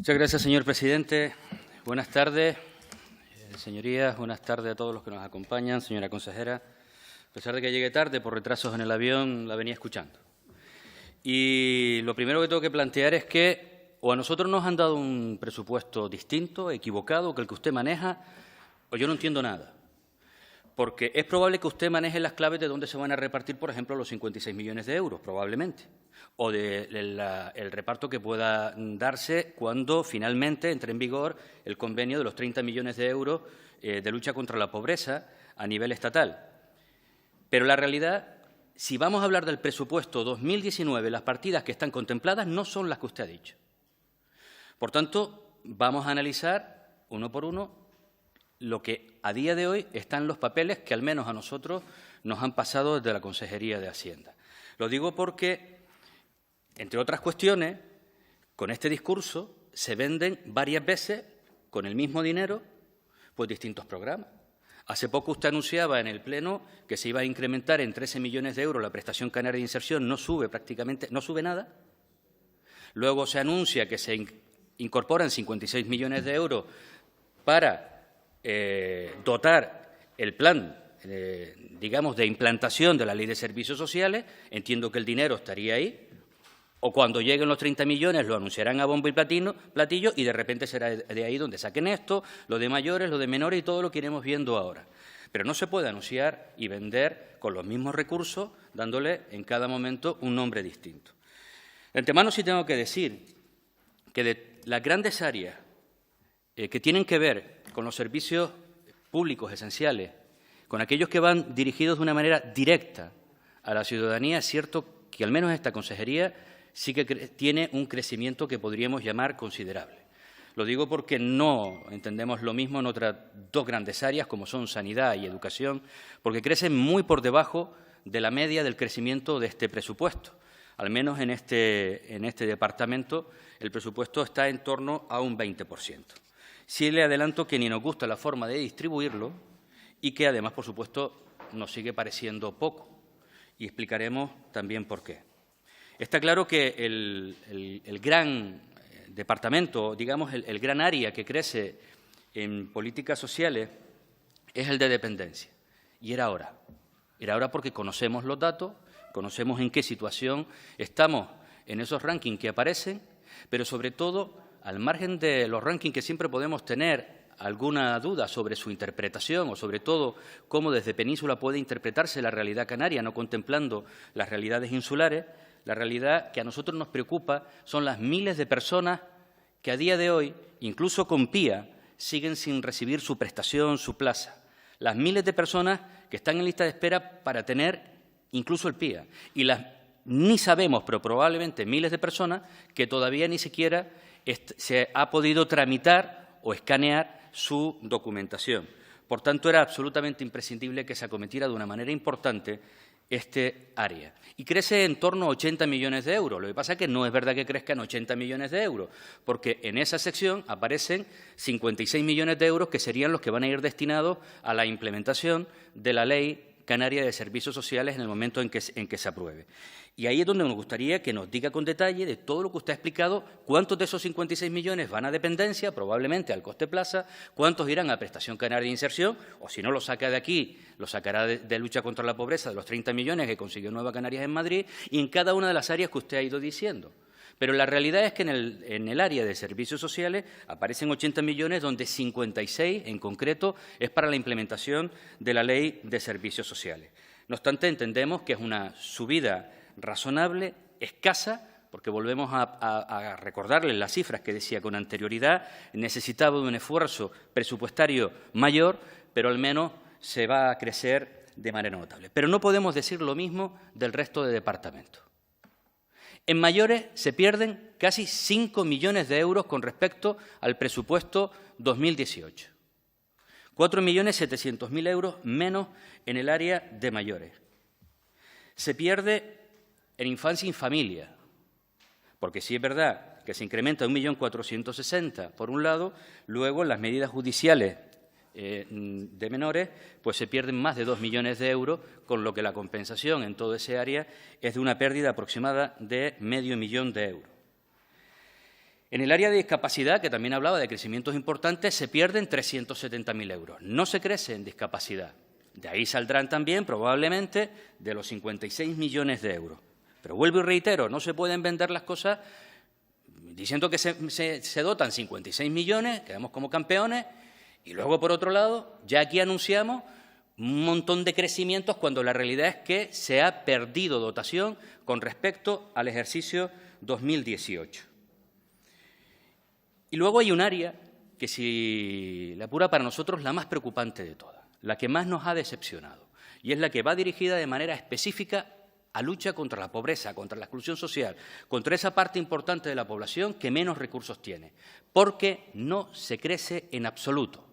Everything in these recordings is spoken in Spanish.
Muchas gracias, señor presidente. Buenas tardes, señorías. Buenas tardes a todos los que nos acompañan. Señora consejera, a pesar de que llegue tarde por retrasos en el avión, la venía escuchando. Y lo primero que tengo que plantear es que o a nosotros nos han dado un presupuesto distinto, equivocado, que el que usted maneja, o yo no entiendo nada. Porque es probable que usted maneje las claves de dónde se van a repartir, por ejemplo, los 56 millones de euros, probablemente, o el reparto que pueda darse cuando finalmente entre en vigor el convenio de los 30 millones de euros de lucha contra la pobreza a nivel estatal. Pero la realidad, si vamos a hablar del presupuesto 2019, las partidas que están contempladas no son las que usted ha dicho. Por tanto, vamos a analizar uno por uno lo que a día de hoy están los papeles que al menos a nosotros nos han pasado desde la Consejería de Hacienda. Lo digo porque, entre otras cuestiones, con este discurso se venden varias veces, con el mismo dinero, pues distintos programas. Hace poco usted anunciaba en el Pleno que se iba a incrementar en 13 millones de euros la prestación canaria de inserción, no sube prácticamente, no sube nada. Luego se anuncia que se incorporan 56 millones de euros para dotar el plan, digamos, de implantación de la Ley de Servicios Sociales. Entiendo que el dinero estaría ahí, o cuando lleguen los 30 millones lo anunciarán a bombo y platillo y de repente será de ahí donde saquen esto, lo de mayores, lo de menores y todo lo que iremos viendo ahora. Pero no se puede anunciar y vender con los mismos recursos, dándole en cada momento un nombre distinto. De antemano sí tengo que decir que de las grandes áreas que tienen que ver con los servicios públicos esenciales, con aquellos que van dirigidos de una manera directa a la ciudadanía, es cierto que al menos esta consejería sí que tiene un crecimiento que podríamos llamar considerable. Lo digo porque no entendemos lo mismo en otras dos grandes áreas, como son sanidad y educación, porque crecen muy por debajo de la media del crecimiento de este presupuesto. Al menos en este departamento el presupuesto está en torno a un 20%. Sí le adelanto que ni nos gusta la forma de distribuirlo y que además, por supuesto, nos sigue pareciendo poco. Y explicaremos también por qué. Está claro que el gran departamento, digamos, el gran área que crece en políticas sociales es el de dependencia. Y era hora. Era hora porque conocemos los datos, conocemos en qué situación estamos en esos rankings que aparecen, pero sobre todo, al margen de los rankings que siempre podemos tener alguna duda sobre su interpretación o sobre todo cómo desde Península puede interpretarse la realidad canaria, no contemplando las realidades insulares, la realidad que a nosotros nos preocupa son las miles de personas que a día de hoy, incluso con PIA, siguen sin recibir su prestación, su plaza. Las miles de personas que están en lista de espera para tener incluso el PIA. Y ni sabemos, pero probablemente miles de personas que todavía ni siquiera se ha podido tramitar o escanear su documentación. Por tanto, era absolutamente imprescindible que se acometiera de una manera importante este área. Y crece en torno a 80 millones de euros. Lo que pasa es que no es verdad que crezcan 80 millones de euros, porque en esa sección aparecen 56 millones de euros que serían los que van a ir destinados a la implementación de la Ley Canaria de Servicios Sociales en el momento en que se apruebe. Y ahí es donde nos gustaría que nos diga con detalle de todo lo que usted ha explicado, cuántos de esos 56 millones van a dependencia, probablemente al coste plaza, cuántos irán a prestación canaria de inserción, o si no lo saca de aquí, lo sacará de lucha contra la pobreza de los 30 millones que consiguió Nueva Canarias en Madrid, y en cada una de las áreas que usted ha ido diciendo. Pero la realidad es que en el área de servicios sociales aparecen 80 millones, donde 56 en concreto es para la implementación de la Ley de Servicios Sociales. No obstante, entendemos que es una subida razonable, escasa, porque volvemos a recordarles las cifras que decía con anterioridad, necesitaba de un esfuerzo presupuestario mayor, pero al menos se va a crecer de manera notable. Pero no podemos decir lo mismo del resto de departamentos. En mayores se pierden casi 5 millones de euros con respecto al presupuesto 2018. 4.700.000 euros menos en el área de mayores. Se pierde en infancia y familia, porque sí es verdad que se incrementa 1.460.000 por un lado, luego en las medidas judiciales de menores, pues se pierden más de 2 millones de euros, con lo que la compensación en todo ese área es de una pérdida aproximada de medio millón de euros. En el área de discapacidad, que también hablaba de crecimientos importantes, se pierden 370.000 euros. No se crece en discapacidad. De ahí saldrán también, probablemente, de los 56 millones de euros. Pero vuelvo y reitero, no se pueden vender las cosas diciendo que se dotan 56 millones, quedamos como campeones, y luego, por otro lado, ya aquí anunciamos un montón de crecimientos cuando la realidad es que se ha perdido dotación con respecto al ejercicio 2018. Y luego hay un área que, si la apura, para nosotros la más preocupante de todas, la que más nos ha decepcionado, y es la que va dirigida de manera específica a lucha contra la pobreza, contra la exclusión social, contra esa parte importante de la población que menos recursos tiene, porque no se crece en absoluto.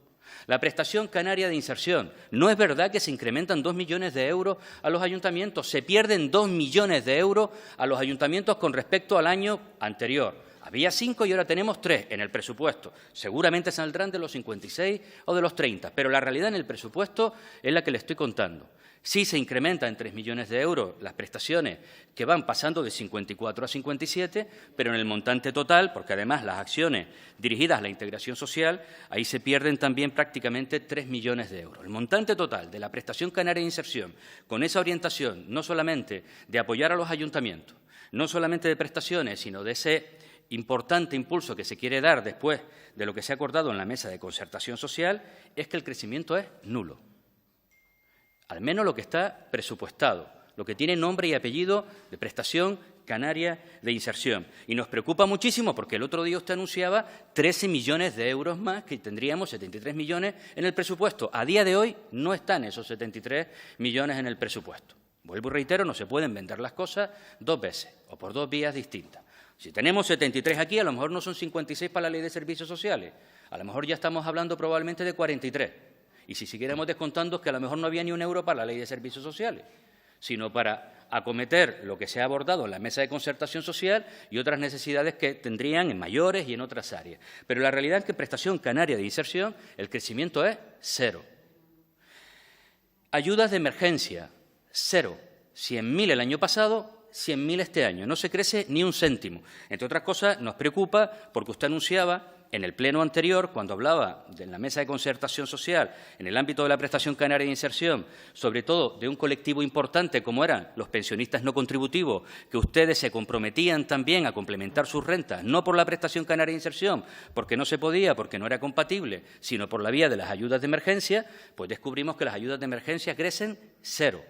La prestación canaria de inserción, no es verdad que se incrementan 2 millones de euros a los ayuntamientos, se pierden 2 millones de euros a los ayuntamientos con respecto al año anterior. Había 5 y ahora tenemos 3 en el presupuesto. Seguramente saldrán de los 56 o de los 30, pero la realidad en el presupuesto es la que le estoy contando. Sí se incrementa en 3 millones de euros las prestaciones que van pasando de 54 a 57, pero en el montante total, porque además las acciones dirigidas a la integración social, ahí se pierden también prácticamente 3 millones de euros. El montante total de la prestación canaria de inserción, con esa orientación no solamente de apoyar a los ayuntamientos, no solamente de prestaciones, sino de ese importante impulso que se quiere dar después de lo que se ha acordado en la mesa de concertación social, es que el crecimiento es nulo. Al menos lo que está presupuestado, lo que tiene nombre y apellido de prestación canaria de inserción. Y nos preocupa muchísimo porque el otro día usted anunciaba 13 millones de euros más, que tendríamos 73 millones en el presupuesto. A día de hoy no están esos 73 millones en el presupuesto. Vuelvo y reitero, no se pueden vender las cosas dos veces o por dos vías distintas. Si tenemos 73 aquí, a lo mejor no son 56 para la Ley de Servicios Sociales. A lo mejor ya estamos hablando probablemente de 43. Y si siguiéramos descontando, es que a lo mejor no había ni un euro para la Ley de Servicios Sociales, sino para acometer lo que se ha abordado en la mesa de concertación social y otras necesidades que tendrían en mayores y en otras áreas. Pero la realidad es que en prestación canaria de inserción el crecimiento es cero. Ayudas de emergencia, cero. 100.000 el año pasado, 100.000 este año. No se crece ni un céntimo. Entre otras cosas, nos preocupa porque usted anunciaba en el pleno anterior, cuando hablaba de la mesa de concertación social, en el ámbito de la prestación canaria de inserción, sobre todo de un colectivo importante como eran los pensionistas no contributivos, que ustedes se comprometían también a complementar sus rentas, no por la prestación canaria de inserción, porque no se podía, porque no era compatible, sino por la vía de las ayudas de emergencia, pues descubrimos que las ayudas de emergencia crecen cero.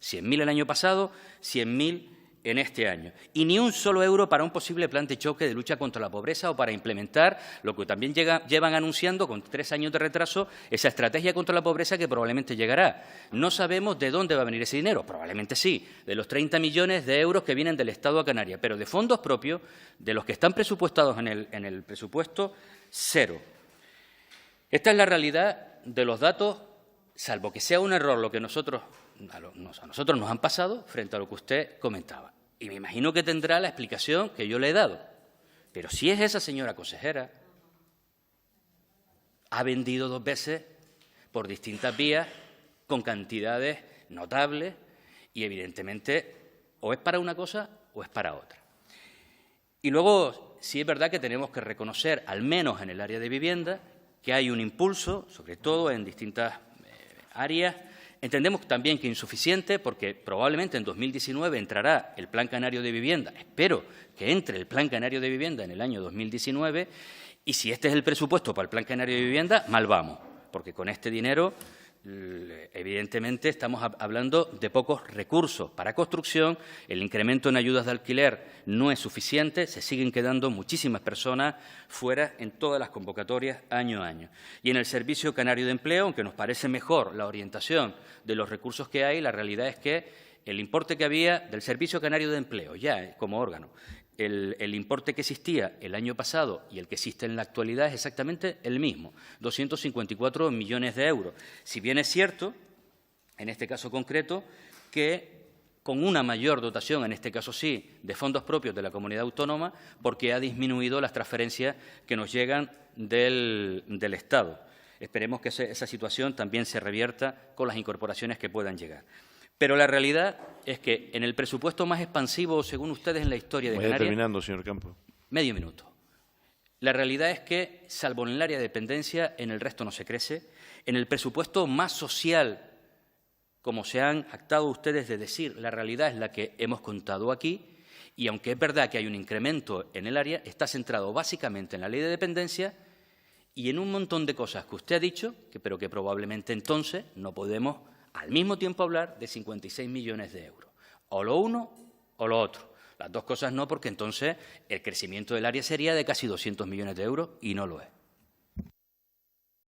100.000 el año pasado, 100.000 en este año. Y ni un solo euro para un posible plan de choque de lucha contra la pobreza o para implementar lo que también llevan anunciando con 3 años de retraso, esa estrategia contra la pobreza que probablemente llegará. No sabemos de dónde va a venir ese dinero, probablemente sí, de los 30 millones de euros que vienen del Estado a Canarias, pero de fondos propios, de los que están presupuestados en el presupuesto, cero. Esta es la realidad de los datos, salvo que sea un error lo que a nosotros nos han pasado frente a lo que usted comentaba. Y me imagino que tendrá la explicación que yo le he dado. Pero si es esa señora consejera, ha vendido 2 veces por distintas vías con cantidades notables y, evidentemente, o es para una cosa o es para otra. Y luego, sí es verdad que tenemos que reconocer, al menos en el área de vivienda, que hay un impulso, sobre todo en distintas áreas. Entendemos también que insuficiente, porque probablemente en 2019 entrará el Plan Canario de Vivienda. Espero que entre el Plan Canario de Vivienda en el año 2019 y si este es el presupuesto para el Plan Canario de Vivienda, mal vamos, porque con este dinero evidentemente estamos hablando de pocos recursos para construcción, el incremento en ayudas de alquiler no es suficiente, se siguen quedando muchísimas personas fuera en todas las convocatorias año a año. Y en el Servicio Canario de Empleo, aunque nos parece mejor la orientación de los recursos que hay, la realidad es que el importe que había del Servicio Canario de Empleo, ya como órgano, el importe que existía el año pasado y el que existe en la actualidad es exactamente el mismo, 254 millones de euros. Si bien es cierto, en este caso concreto, que con una mayor dotación, en este caso sí, de fondos propios de la comunidad autónoma, porque ha disminuido las transferencias que nos llegan del Estado. Esperemos que esa situación también se revierta con las incorporaciones que puedan llegar. Pero la realidad es que en el presupuesto más expansivo, según ustedes, en la historia de Canarias… Vaya terminando, señor Campo. Medio minuto. La realidad es que, salvo en el área de dependencia, en el resto no se crece. En el presupuesto más social, como se han jactado ustedes de decir, la realidad es la que hemos contado aquí, y aunque es verdad que hay un incremento en el área, está centrado básicamente en la ley de dependencia y en un montón de cosas que usted ha dicho, pero que probablemente entonces no podemos al mismo tiempo hablar de 56 millones de euros. O lo uno o lo otro. Las dos cosas no, porque entonces el crecimiento del área sería de casi 200 millones de euros y no lo es.